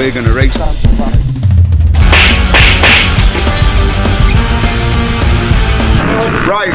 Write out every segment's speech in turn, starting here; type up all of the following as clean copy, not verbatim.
we're going to race. Right,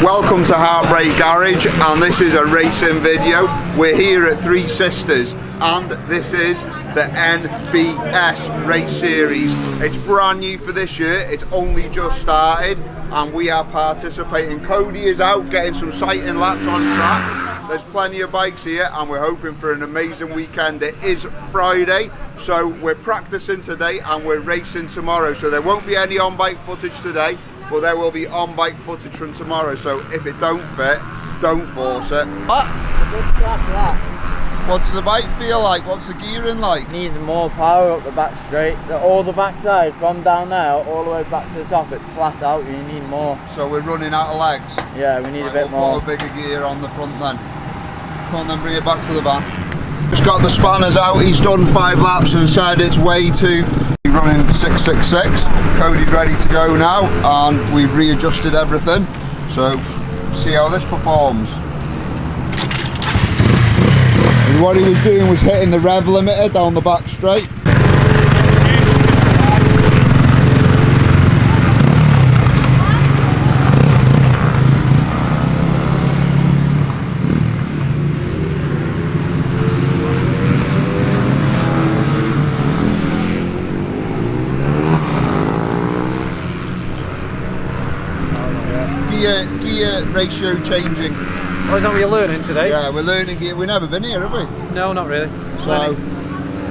welcome to Heartbreak Garage, and this is a racing video. We're here at Three Sisters, and this is the NBS race series. It's brand new for this year, it's only just started, and we are participating. Cody is out getting some sighting laps on track. There's plenty of bikes here, and we're hoping for an amazing weekend. It is Friday, so we're practicing today and we're racing tomorrow. So there won't be any on-bike footage today, but there will be on-bike footage from tomorrow. So if it don't fit, don't force it. What does the bike feel like? What's the gearing like? Needs more power up the back straight. All the backside from down there all the way back to the top, it's flat out. You need more. So we're running out of legs? Yeah, we need a bit more. We'll put a bigger gear on the front then. Come on then, bring it back to the van. Just got the spanners out. He's done 5 laps and said it's way too. Running 666. Cody's ready to go now, and we've readjusted everything. So see how this performs. And what he was doing was hitting the rev limiter down the back straight. Gear ratio changing. Oh, is that what you're learning today? Yeah, we're learning gear. We've never been here, have we? No, not really. So,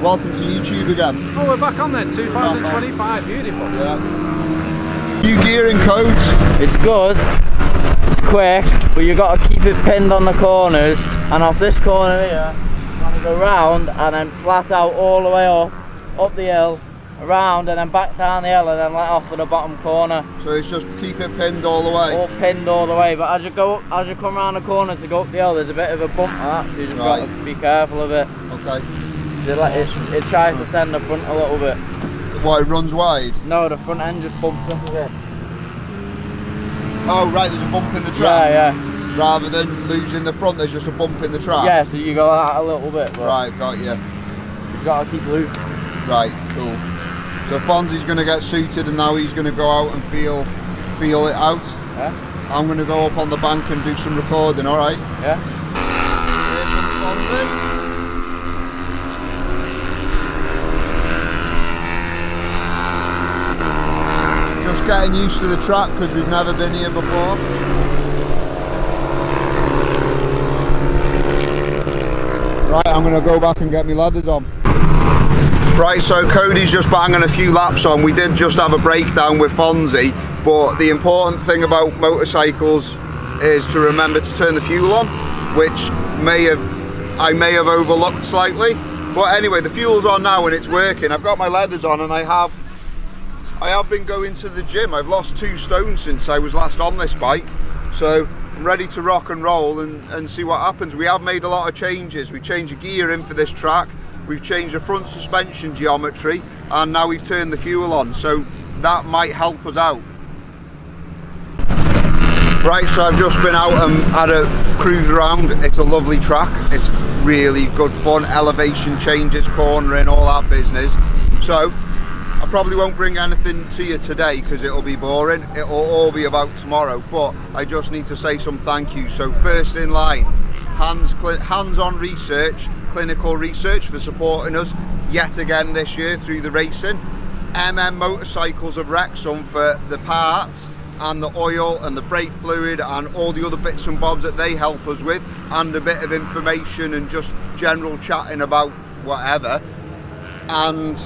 welcome to YouTube again. Oh, we're back on then, 2025, beautiful. Yeah. New gearing codes. It's good, it's quick, but you got to keep it pinned on the corners, and off this corner here, you want to go round and then flat out all the way up the hill, around and then back down the hill and then let off at the bottom corner. So it's just keep it pinned all the way? All pinned all the way, but as you come around the corner to go up the hill, there's a bit of a bump like that, so you just got to be careful of it. Okay. So it tries to send the front a little bit. Why, it runs wide? No, the front end just bumps up a bit. Oh right, there's a bump in the track? Yeah. Rather than losing the front, there's just a bump in the track? Yeah, so you go like that a little bit. But right, got you. You've got to keep loose. Right, cool. So Fonzy's going to get suited, and now he's going to go out and feel it out. Yeah. I'm going to go up on the bank and do some recording, alright? Yeah. Here comes Fonzy. Just getting used to the track because we've never been here before. Right, I'm going to go back and get my leathers on. Right, so Cody's just banging a few laps on. We did just have a breakdown with Fonzy, but the important thing about motorcycles is to remember to turn the fuel on, which I may have overlooked slightly. But anyway, the fuel's on now and it's working. I've got my leathers on, and I have been going to the gym. I've lost 2 stone since I was last on this bike, so I'm ready to rock and roll and see what happens. We have made a lot of changes. We changed the gear in for this track. We've changed the front suspension geometry, and now we've turned the fuel on, so that might help us out. Right, so I've just been out and had a cruise around. It's a lovely track. It's really good fun. Elevation changes, cornering, all that business. So I probably won't bring anything to you today because it'll be boring. It'll all be about tomorrow, but I just need to say some thank yous. So first in line, hands-on research, clinical research, for supporting us yet again this year through the racing. Motorcycles of Wrexham for the parts and the oil and the brake fluid and all the other bits and bobs that they help us with, and a bit of information and just general chatting about whatever. And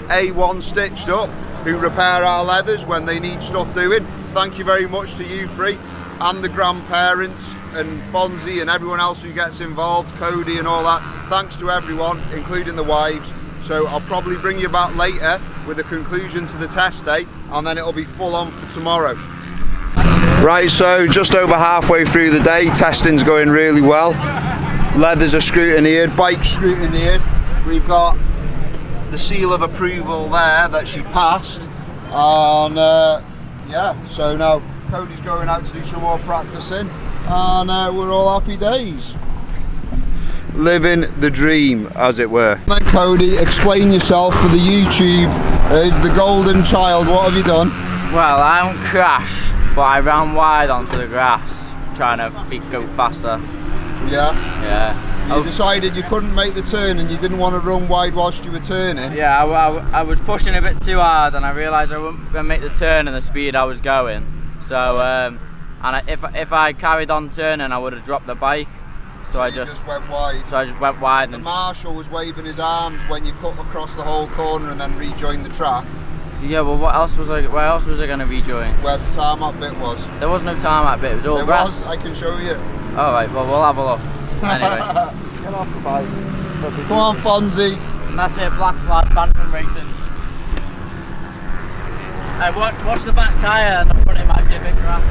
A1 Stitched Up, who repair our leathers when they need stuff doing. Thank you very much to you three, and the grandparents and Fonzy and everyone else who gets involved, Cody and all that. Thanks to everyone, including the wives. So I'll probably bring you back later with a conclusion to the test day, and then it'll be full on for tomorrow. Right, so just over halfway through the day, testing's going really well. Leathers are scrutineered, bike's scrutineered. We've got the seal of approval there that she passed, and yeah, so now Cody's going out to do some more practicing, and we're all happy days. living the dream, as it were. Then Cody, explain yourself for the YouTube. Is the golden child, what have you done? Well, I haven't crashed, but I ran wide onto the grass, trying to go faster. Yeah? Yeah. You decided you couldn't make the turn and you didn't want to run wide whilst you were turning? Yeah, I was pushing a bit too hard and I realised I wasn't going to make the turn in the speed I was going. So, if I carried on turning, I would have dropped the bike. So I just went wide. So I just went wide. The marshal was waving his arms when you cut across the whole corner and then rejoined the track. Yeah, well, where else was I going to rejoin? Where the tarmac bit was. There was no tarmac bit. It was all grass. I can show you. All right. Well, we'll have a look. Anyway, get off the bike. Come on, Fonzie. And that's it. Black flag, banned from racing. Watch the back tyre and the front. It might be a bit grass.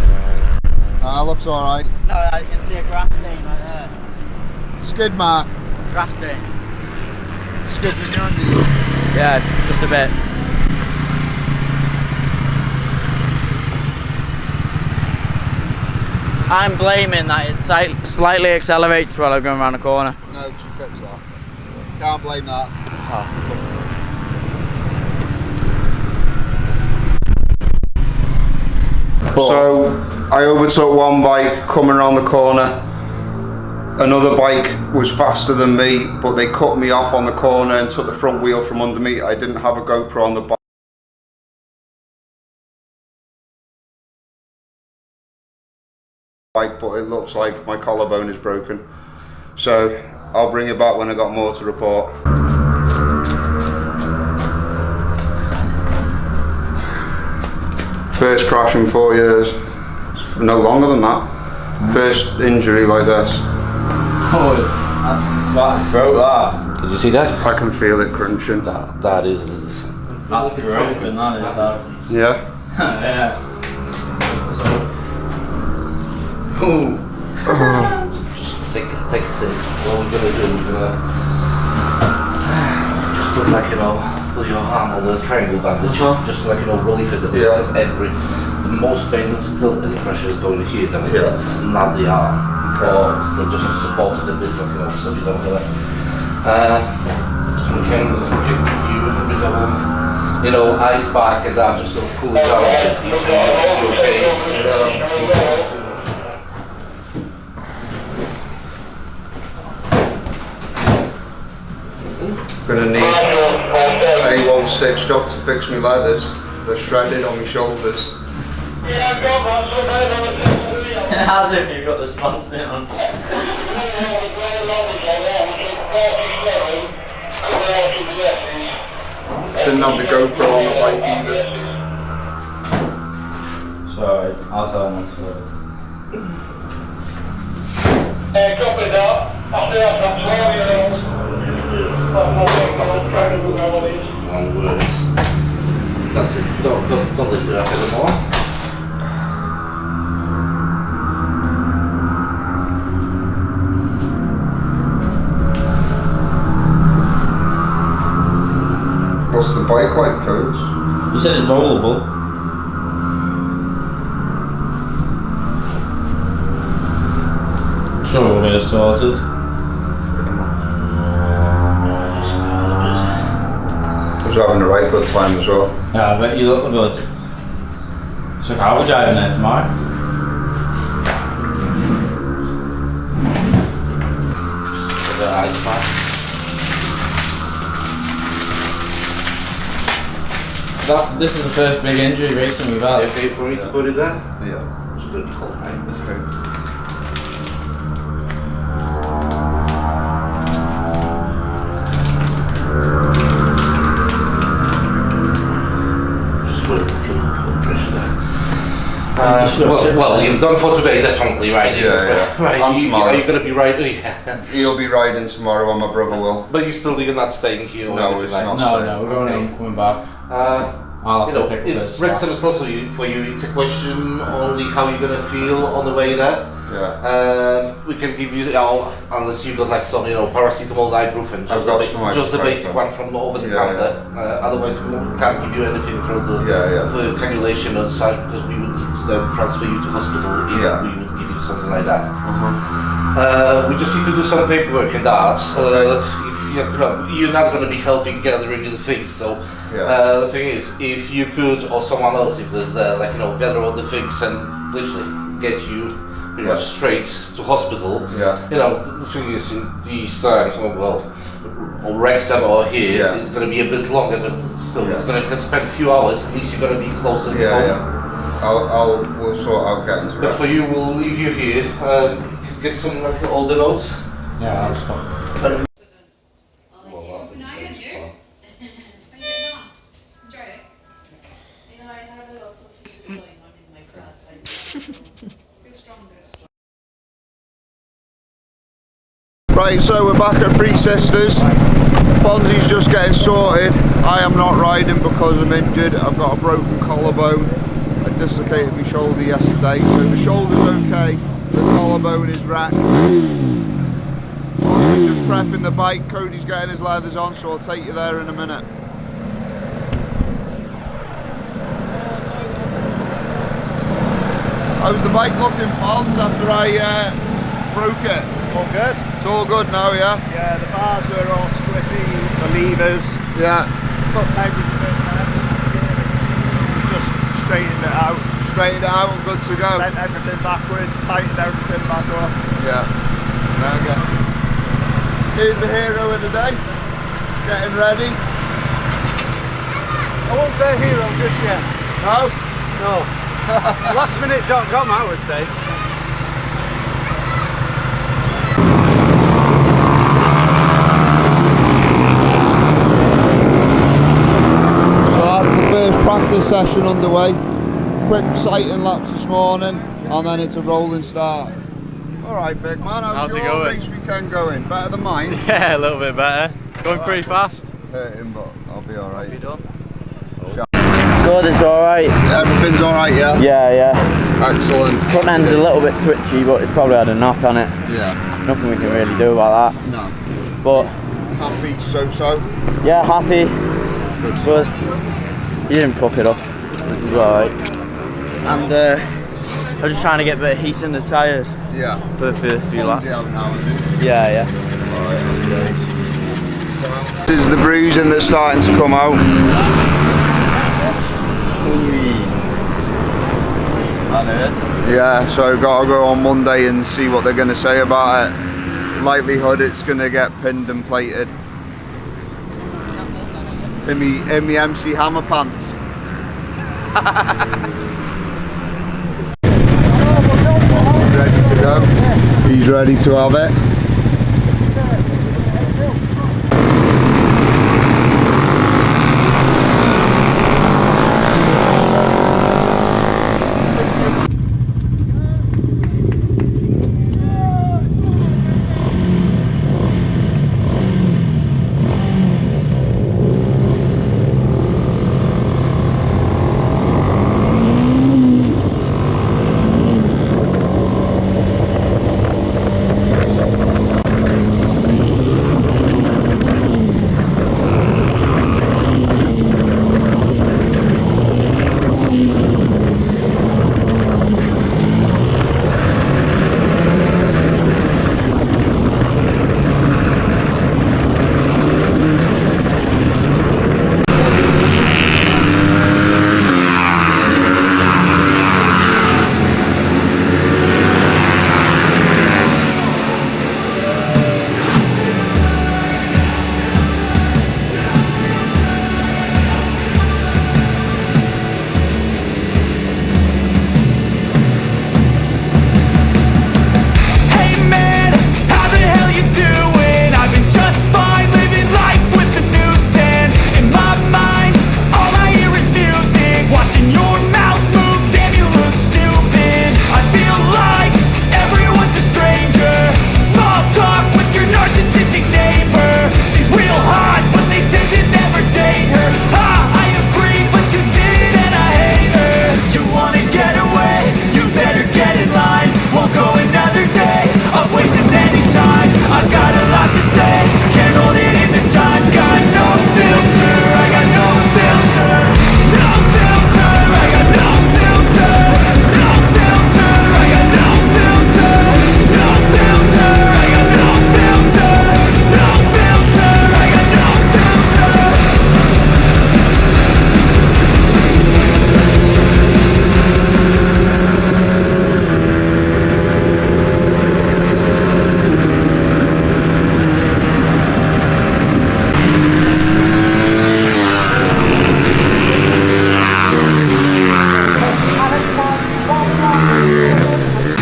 Looks alright. No, I can see a grass stain right there. Skid mark. Grass stain. Skids in your undies. Yeah, just a bit. I'm blaming that it slightly accelerates while I'm going around the corner. No, you fix that. Can't blame that. Oh. So I overtook one bike coming around the corner. Another bike was faster than me, but they cut me off on the corner and took the front wheel from under me. I didn't have a GoPro on the bike. But it looks like my collarbone is broken, so I'll bring it back when I got more to report. First crash in 4 years, no longer than that. First injury like this. Oh, that broke that. Did you see that? I can feel it crunching. That is. That's broken, that is that. Yeah? Yeah. Ooh. Just take a sip. What we're gonna do, we're gonna just put like, you know, put your arm on the triangle bandage, just like, you know, relief it. Because the most pain still any pressure is going here, then it's not the arm. Or still just supported a bit, like, you know, so you don't have we can give you a bit of a, you know, ice pack and that, just sort of cool it down a bit if you're okay. Gonna need A1 stitched up to fix me leathers. They're shredded on my shoulders. As if you've got the sponsor on. Didn't have the GoPro on the bike either. Sorry, I'll tell them once for it. Copy that. After that, that's One word. That's it. Don't lift it up anymore. What's the bike like, Codes? You said it's rollable. Sure, we'll get it sorted. I was having a right good time as well. Yeah, I bet you look good. So I'll be driving there tomorrow. Just the ice pack. This is the first big injury racing we've had. Okay for me to put it there? Yeah. It's going to be cold, right? Okay. Just put pressure there. Well, you've done for today, definitely, right? Yeah. Right. And tomorrow. Are you going to be riding? Yeah. He'll be riding tomorrow and my brother will. But you're not staying here or No, anything it's like not. No, we're going home, coming back. I'll have to pick up if this. Wrexham is close for you, it's a question only how you're going to feel on the way there. Yeah. We can give you, unless you've got like some, paracetamol, ibuprofen, I've got some just the ibuprofen. basic one from over the Yeah, counter. Otherwise, we can't give you anything for the for cannulation or such because we would need to then transfer you to hospital if we would give you something like that. We just need to do some paperwork in that. If you're not going to be helping gathering the things, so the thing is, if you could, or someone else, if there's there, like gather all the things and literally get you pretty much straight to hospital. The thing is, in these times, or Wrexham or here, it's going to be a bit longer, but still, it's going to spend a few hours. At least you're going to be closer to home. We'll sort out getting to But for you, we'll leave you here. Get some older notes. Yeah, I'll stop. Right, so we're back at Three Sisters. Fonzy's just getting sorted. I am not riding because I'm injured. I've got a broken collarbone. I dislocated my shoulder yesterday, so the shoulder's okay. The collarbone is wrecked. Fonzy's just prepping the bike. Cody's getting his leathers on, so I'll take you there in a minute. How's the bike looking, Fonz, after I broke it? All good. It's all good now, yeah? Yeah, the bars were all squiffy, the levers. Yeah. Put everything in there. Just straightened it out. Straightened it out and good to go. Bent everything backwards, tightened everything back up. Yeah. There we go. Here's the hero of the day. Getting ready. I won't say hero just yet. No? No. Lastminute.com, I would say. Practice session underway. Quick sighting laps this morning, and then it's a rolling start. Alright, big man, how's your it going? race weekend going? Better than mine? Yeah, a little bit better. Going pretty fast. Hurting, but I'll be alright. You done? Good, it's alright. Everything's alright, yeah? Yeah. Excellent. Front end's a little bit twitchy, but it's probably had a knock on it. Yeah. Nothing we can really do about that. No. But Happy so-so? yeah, happy. Good Good. stuff. You didn't fuck it up, which is alright. And I'm just trying to get a bit of heat in the tyres. Yeah. For the first few laps. Out now, is it? Yeah. This is the bruising that's starting to come out. That hurts. Yeah, so got to go on Monday and see what they're going to say about it. Likelihood it's going to get pinned and plated. In me MC Hammer pants. He's ready to go. He's ready to have it.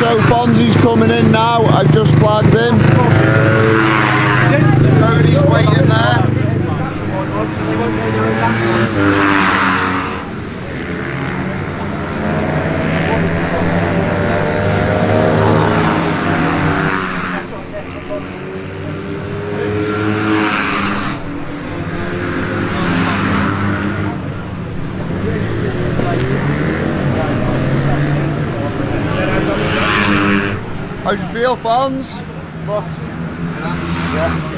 So Fonzy's coming in now. I've just flagged him. Cody's waiting there. How do you feel, Fonz? Yeah.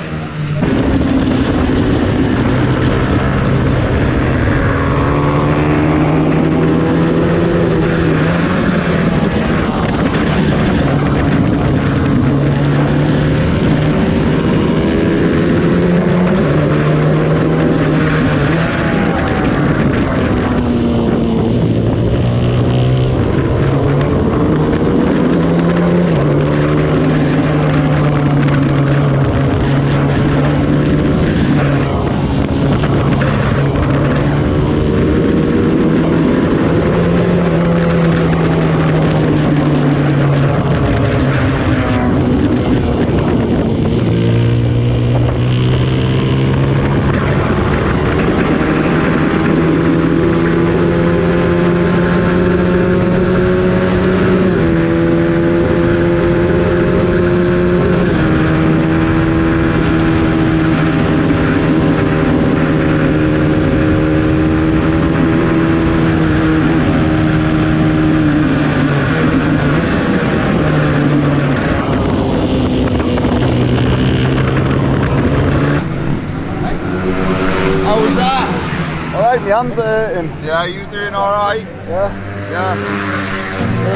How was that? Alright, my hands are hurting. Yeah, you doing alright? Yeah. Yeah.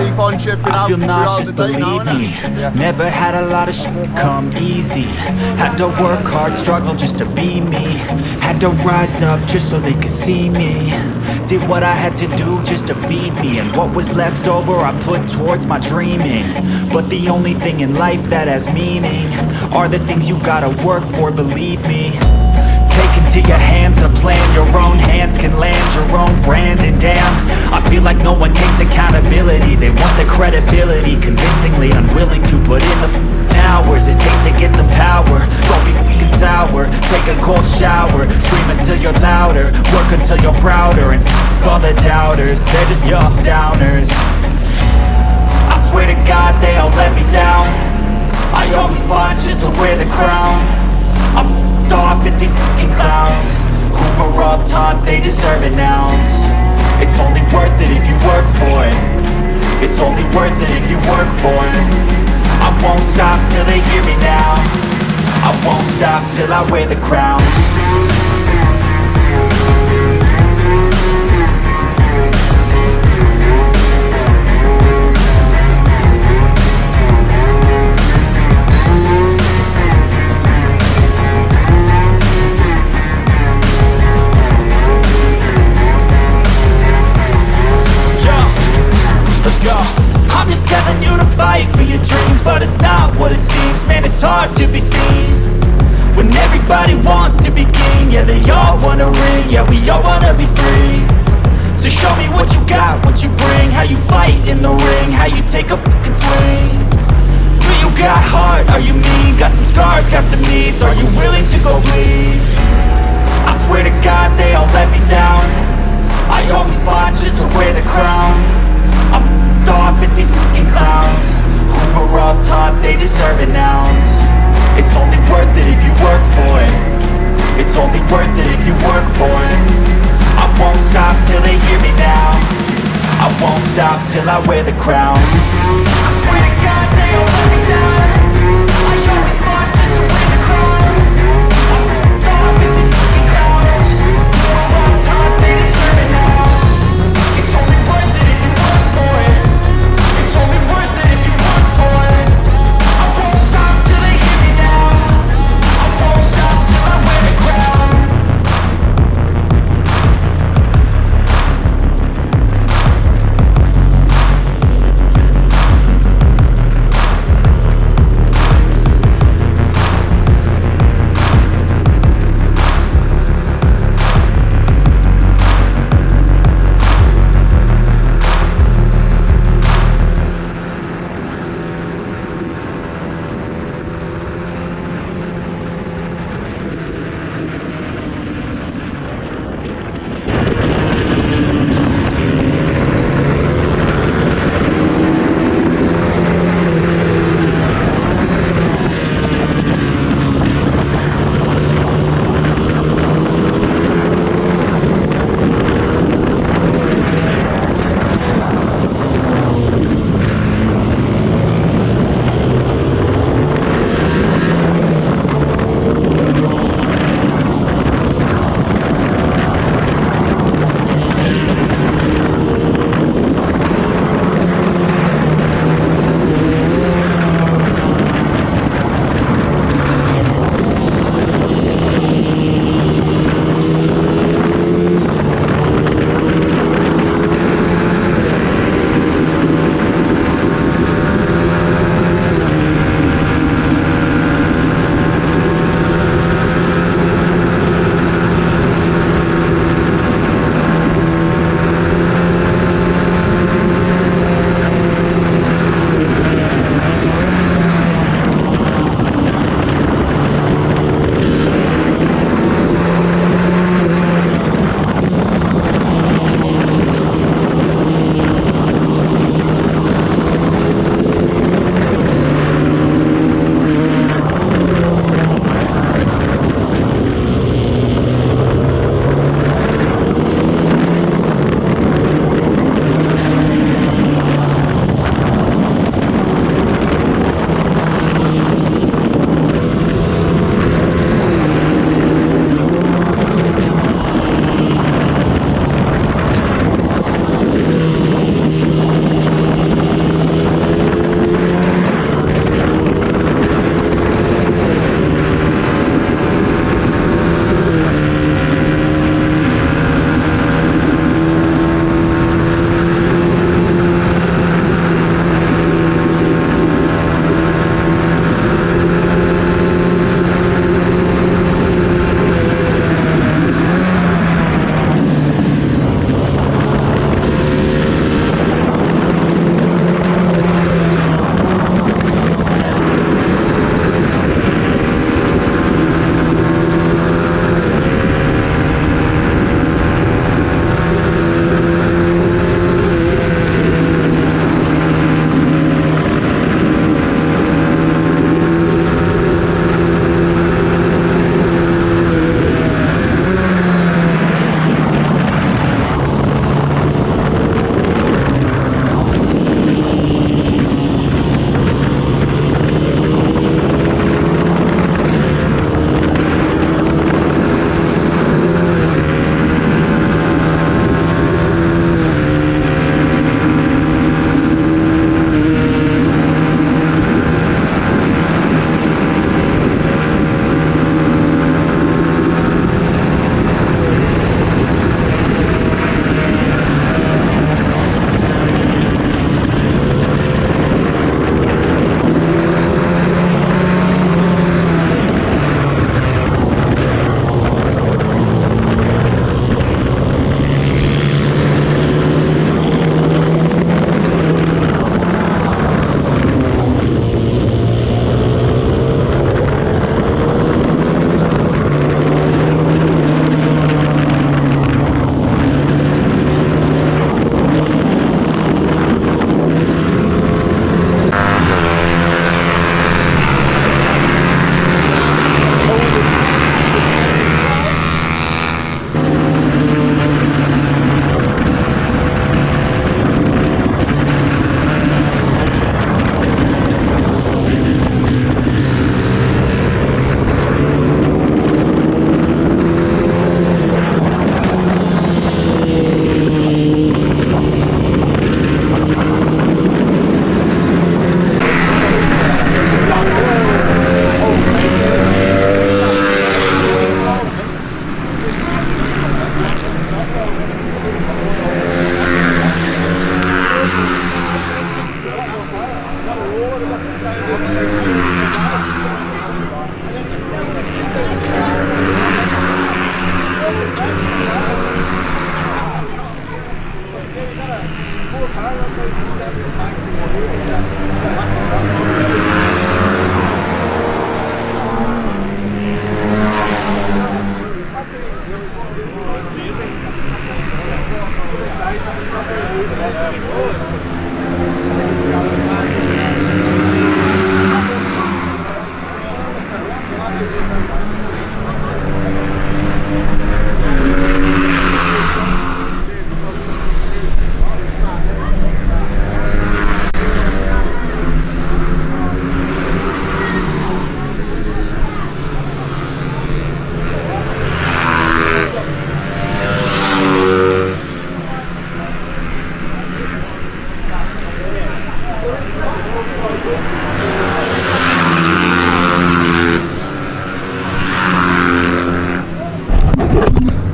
Keep on chipping out I feel throughout nauseous, the day now, believe me. innit? Never had a lot of shit come easy. Had to work hard, struggle just to be me. Had to rise up just so they could see me. Did what I had to do just to feed me, and what was left over I put towards my dreaming. But the only thing in life that has meaning are the things you gotta work for, believe me. Take into your hands a plan, your own hands can land your own brand. And damn, I feel like no one takes accountability. They want the credibility, convincingly unwilling to put in the hours it takes to get some power. Don't be f***ing sour, take a cold shower. Scream until you're louder, work until you're prouder. And f*** all the doubters, they're just your downers. I swear to God they all let me down. I always fought just to wear the crown. I'm f***ed off at these f***ing clowns who were all taught they deserve an ounce. It's only worth it if you work for it. It's only worth it if you work for it. I won't stop till they hear me now. I won't stop till I wear the crown. I'm just telling you to fight for your dreams, but it's not what it seems. Man, it's hard to be seen when everybody wants to be king. Yeah, they all wanna ring, yeah, we all wanna be free. So show me what you got, what you bring, how you fight in the ring, how you take a fucking swing. Do you got heart, are you mean? Got some scars, got some needs, are you willing to go bleed? I swear to God they all let me down. I always fought just to wear the crown. I'm f***ed off at these f***ing clowns who were all taught they deserve an ounce. It's only worth it if you work for it. It's only worth it if you work for it. I won't stop till they hear me now. I won't stop till I wear the crown. I swear to God they all let me down. I always fought just to wear the crown. I'm f***ed off at these f***ing clowns who were all taught they deserve an ounce. It's only worth it if you work for it. It's only worth it if you work for it. I won't stop till they hear me now. I won't stop till I wear the crown.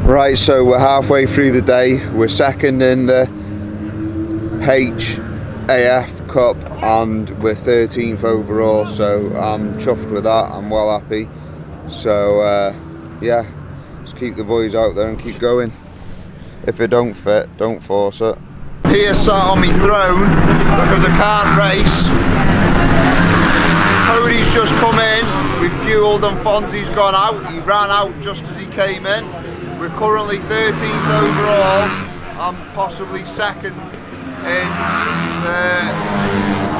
Right, so we're halfway through the day. We're second in the HAF Cup and we're 13th overall, so I'm chuffed with that. I'm well happy. So yeah, just keep the boys out there and keep going. If it don't fit, don't force it. Here sat on me throne because I can't race. Cody's just come in, we fueled and Fonzy's gone out. He ran out just as he came in. We're currently 13th overall. I'm possibly second in the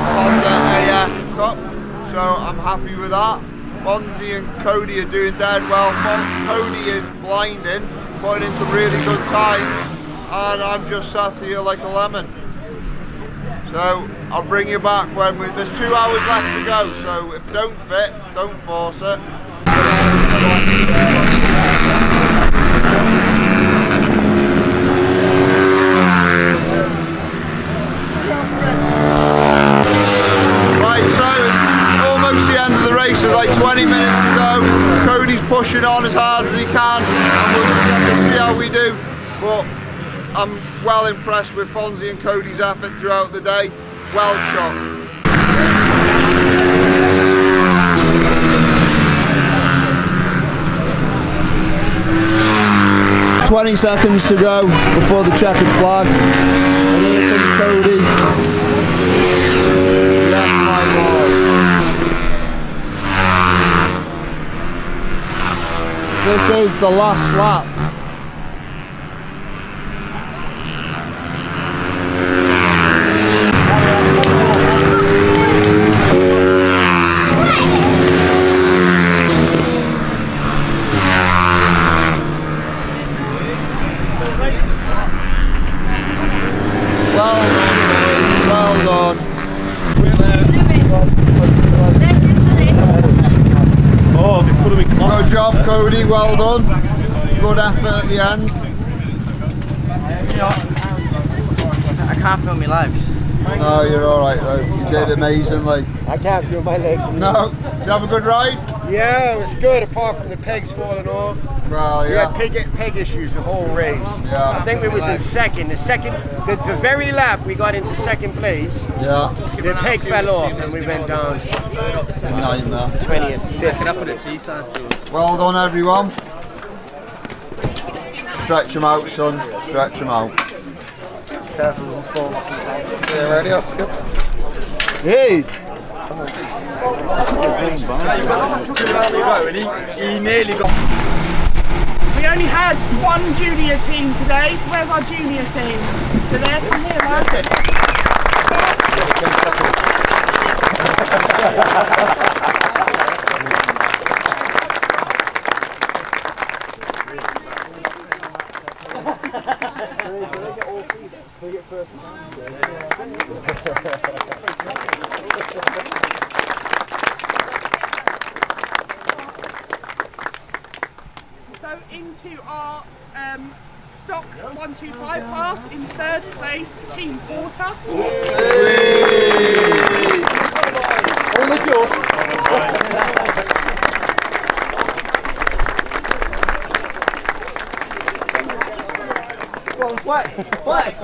Honda AF Cup, so I'm happy with that. Fonzy and Cody are doing dead well. Cody is blinding, putting in some really good times, and I'm just sat here like a lemon. So I'll bring you back when there's 2 hours left to go, so if you don't fit, don't force it. 20 minutes to go. Cody's pushing on as hard as he can, and we'll just have to see how we do. But I'm well impressed with Fonzy and Cody's effort throughout the day. Well shot. 20 seconds to go before the checkered flag, and here comes Cody. Yes, my lord. This is the last lap. Well done. Oh, they put him in class. Good job, Cody, well done. Good effort at the end. I can't feel my legs. No, you're alright though. You did amazingly. I can't feel my legs. No? Did you have a good ride? Yeah, it was good apart from the pegs falling off. Well, We yeah. had peg issues the whole race. Yeah. I think we was in second. The very lap we got into second place. Yeah. The peg fell off and we went down A nightmare. 20th. Well Well done, everyone. Stretch them out, son. Stretch them out. Hey! We only had one junior team today, so where's our junior team? They're there, come here, lads. So into our stock 125 class in third place, Team Porter. Flex!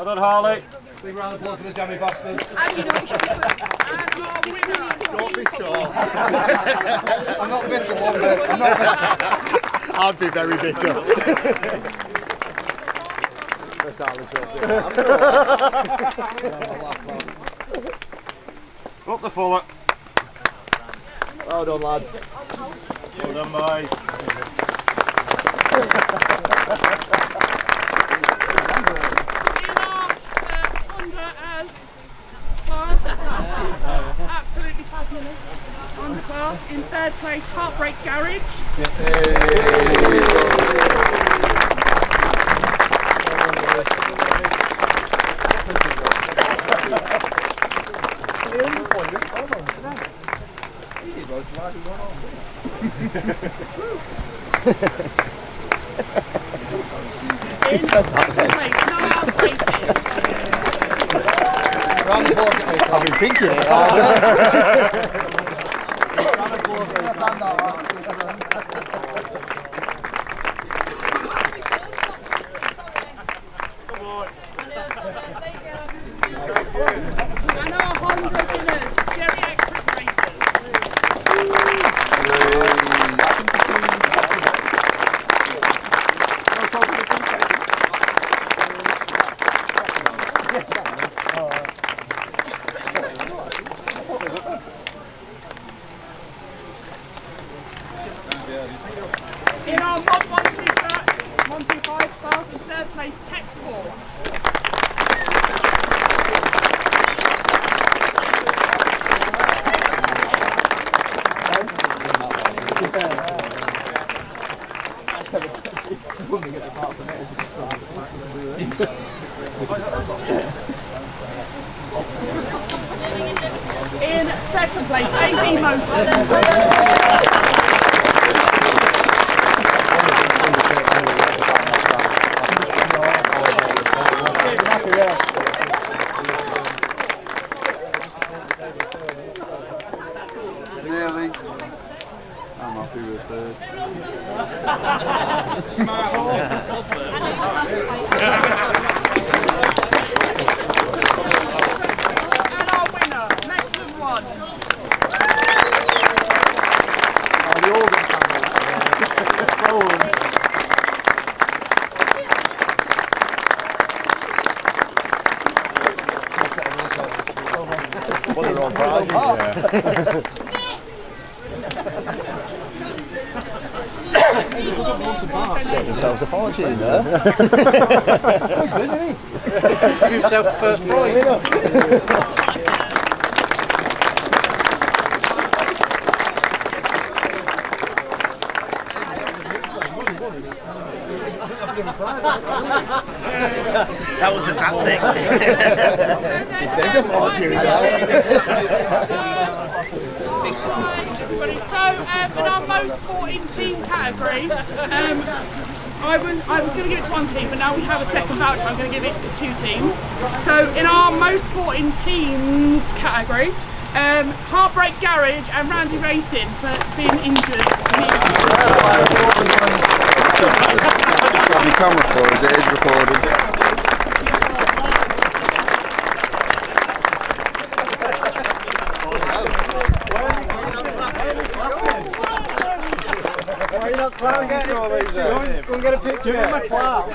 Well done, Harley. Big round of applause for the jammy bastards. And you know what you should and our winner. Don't be tall. I'm not bitter one bit. I'm not bitter. I'd be very bitter. First out of the trophy. Up the fuller. Well done, lads. Well done, boys. Honda as class, absolutely fabulous. Honda class in third place, Heartbreak Garage. In second place, no house racing. I've been thinking it. And our Honda winners, Geriatric Racers. In our Mod 125 class in third place, Tech 4. In second place, AD Motors. Nearly. I'm happy with third. And our winner, Mecklen 1. What are all prizes? Saved themselves a fortune there. Give yourself the first prize. That was a tactic. You saved a fortune Everybody. So, in our most sporting team category, I was going to give it to one team, but now we have a second voucher. I'm going to give it to two teams. So, in our most sporting teams category, Heartbreak Garage and Randy Racing for being injured. Got your camera for us, it is recording. Why are you not clown getting all these? Go and get a picture. Give him a clap.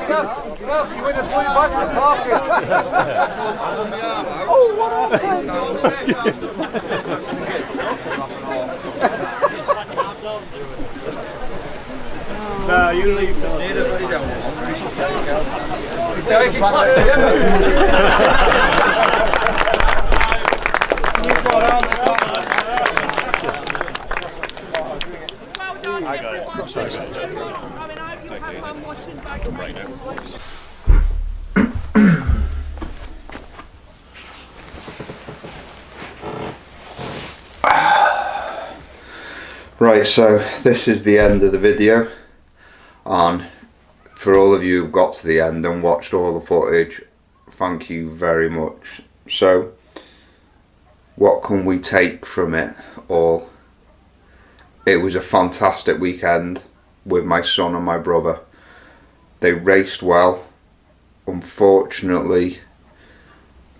Yes, you win a 20 bucks for parking. Oh, what No, you leave. Well done, everyone. I mean, I hope you have fun watching back racing. Right, so this is the end of the video, and for all of you who've got to the end and watched all the footage, thank you very much. So, what can we take from it all? It was a fantastic weekend with my son and my brother. They raced well, unfortunately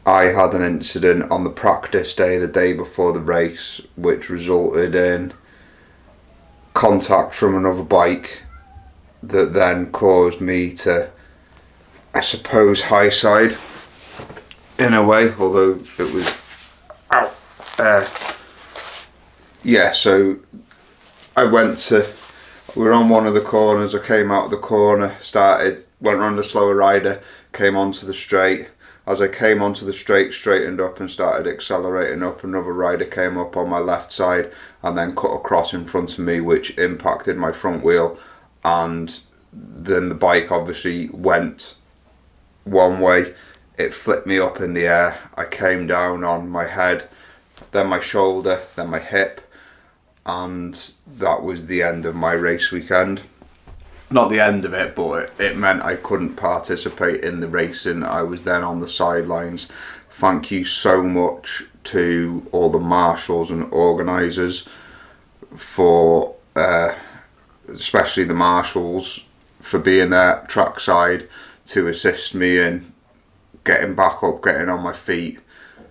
I had an incident on the practice day, the day before the race, which resulted in contact from another bike that then caused me to, I suppose, high side in a way, although it was yeah, so we were on one of the corners. I came out of the corner, went round a slower rider, came onto the straight. As I came onto the straight, straightened up and started accelerating up, another rider came up on my left side and then cut across in front of me, which impacted my front wheel, and then the bike obviously went one way. It flipped me up in the air. I came down on my head, then my shoulder, then my hip, and that was the end of my race weekend. Not the end of it, but it meant I couldn't participate in the racing. I was then on the sidelines. Thank you so much to all the marshals and organisers for, especially the marshals, for being there trackside to assist me in getting back up, getting on my feet,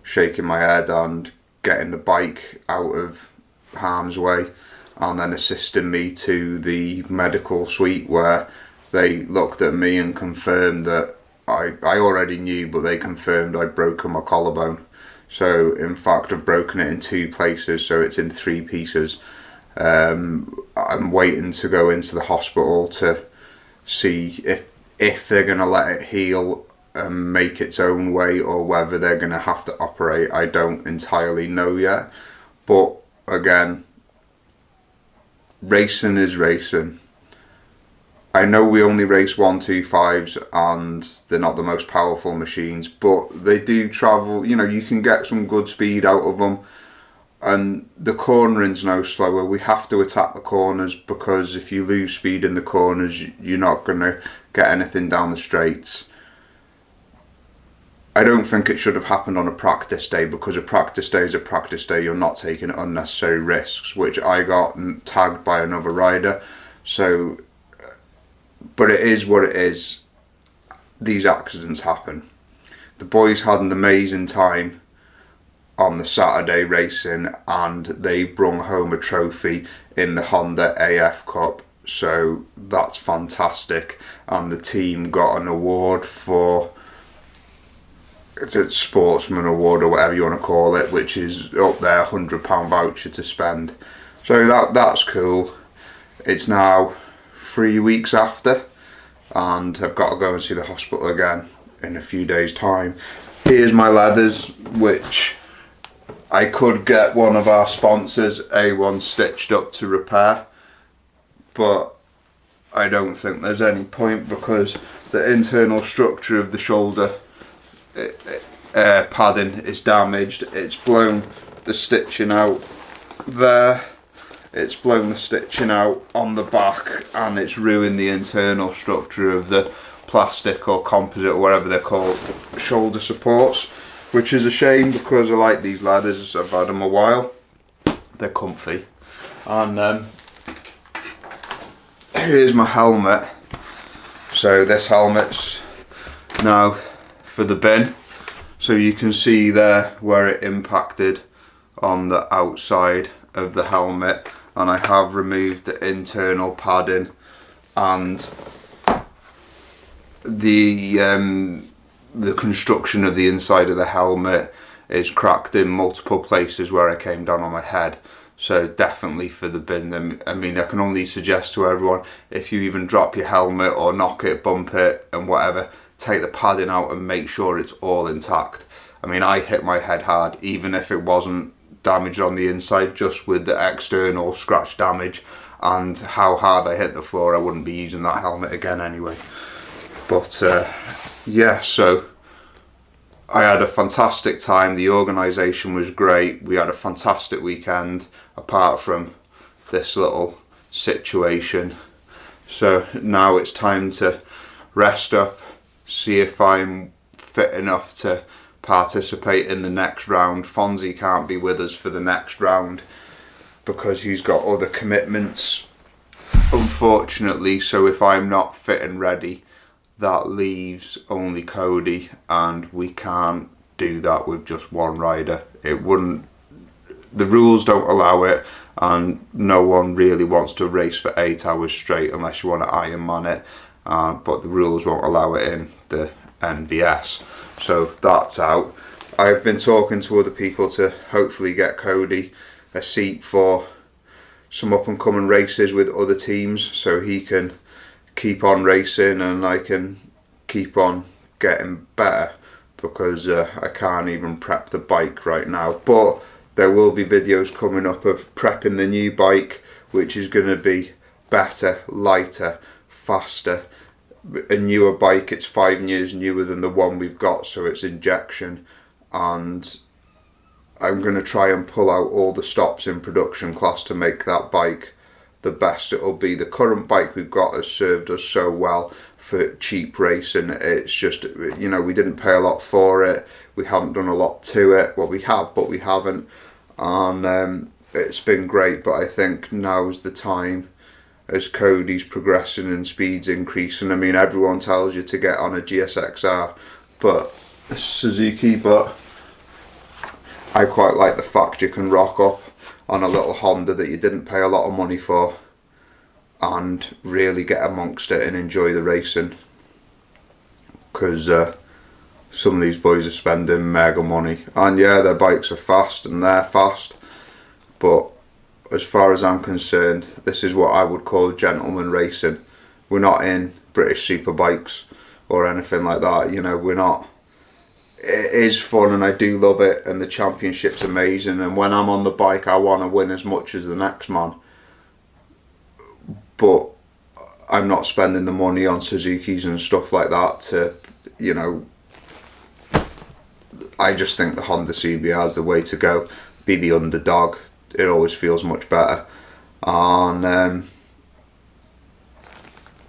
shaking my head and getting the bike out of harm's way, and then assisting me to the medical suite where they looked at me and confirmed that I already knew, but they confirmed I'd broken my collarbone. So in fact I've broken it in 2 places, so it's in 3 pieces. I'm waiting to go into the hospital to see if they're going to let it heal and make its own way, or whether they're going to have to operate. I don't entirely know yet, but again, racing is racing. I know we only race 125s and they're not the most powerful machines, but they do travel, you can get some good speed out of them, and the cornering's no slower. We have to attack the corners, because if you lose speed in the corners, you're not going to get anything down the straights. I don't think it should have happened on a practice day, because a practice day is a practice day. You're not taking unnecessary risks, which I got tagged by another rider. So, but it is what it is. These accidents happen. The boys had an amazing time on the Saturday racing, and they brung home a trophy in the Honda AF Cup. So that's fantastic. And the team got an award for, it's a sportsman award or whatever you want to call it, which is up there, £100 voucher to spend. So that's cool. It's now 3 weeks after, and I've got to go and see the hospital again in a few days' time. Here's my leathers, which I could get one of our sponsors, A1, stitched up to repair, but I don't think there's any point, because the internal structure of the shoulder padding is damaged. It's blown the stitching out there, it's blown the stitching out on the back, and it's ruined the internal structure of the plastic or composite or whatever they're called shoulder supports, which is a shame, because I like these leathers. I've had them a while, they're comfy. And here's my helmet. So this helmet's now for the bin, so you can see there where it impacted on the outside of the helmet, and I have removed the internal padding, and the construction of the inside of the helmet is cracked in multiple places where I came down on my head. So definitely for the bin. I mean, I can only suggest to everyone, if you even drop your helmet or knock it, bump it and whatever, take the padding out and make sure it's all intact. I mean, I hit my head hard, even if it wasn't damaged on the inside, just with the external scratch damage and how hard I hit the floor, I wouldn't be using that helmet again anyway. But yeah, so I had a fantastic time. The organisation was great. We had a fantastic weekend, apart from this little situation. So now it's time to rest up, see if I'm fit enough to participate in the next round. Fonzy can't be with us for the next round because he's got other commitments, unfortunately. So if I'm not fit and ready, that leaves only Cody, and we can't do that with just one rider. It wouldn't, the rules don't allow it, and no one really wants to race for 8 hours straight unless you want to Ironman it, but the rules won't allow it in the NBS, so that's out. I've been talking to other people to hopefully get Cody a seat for some up and coming races with other teams, so he can keep on racing and I can keep on getting better, because I can't even prep the bike right now. But there will be videos coming up of prepping the new bike, which is going to be better, lighter, faster, a newer bike. It's 5 years newer than the one we've got, so it's injection, and I'm going to try and pull out all the stops in production class to make that bike the best it'll be. The current bike we've got has served us so well for cheap racing. It's just, you know, we didn't pay a lot for it, we haven't done a lot to it. Well, we have, but we haven't, and it's been great. But I think now's the time, as Cody's progressing and speed's increasing. I mean, everyone tells you to get on a GSXR, but Suzuki, but I quite like the fact you can rock up on a little Honda that you didn't pay a lot of money for and really get amongst it and enjoy the racing, because some of these boys are spending mega money, and yeah, their bikes are fast and they're fast, but as far as I'm concerned, this is what I would call gentleman racing. We're not in British Superbikes or anything like that, you know, we're not. It is fun and I do love it, and the championship's amazing, and when I'm on the bike I want to win as much as the next man, but I'm not spending the money on Suzukis and stuff like that to, you know, I just think the Honda CBR is the way to go. Be the underdog, it always feels much better, and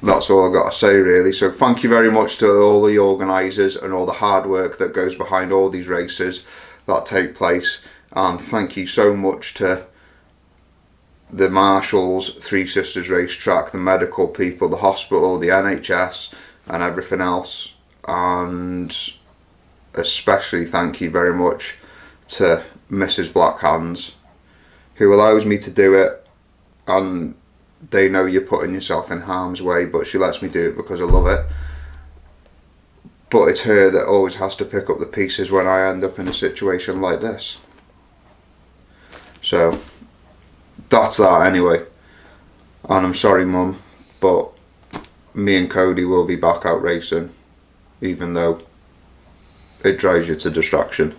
that's all I've got to say really. So thank you very much to all the organisers and all the hard work that goes behind all these races that take place, and thank you so much to the marshals, Three Sisters Racetrack, the medical people, the hospital, the NHS and everything else, and especially thank you very much to Mrs. Blackhands, who allows me to do it, and they know you're putting yourself in harm's way, but she lets me do it because I love it. But it's her that always has to pick up the pieces when I end up in a situation like this. So that's that anyway, and I'm sorry Mum, but me and Cody will be back out racing, even though it drives you to distraction.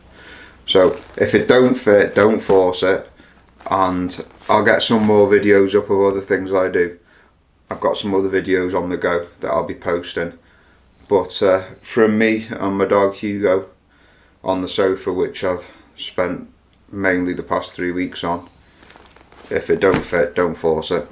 So if it don't fit, don't force it, and I'll get some more videos up of other things I do. I've got some other videos on the go that I'll be posting, but from me and my dog Hugo on the sofa, which I've spent mainly the past 3 weeks on, if it don't fit, don't force it.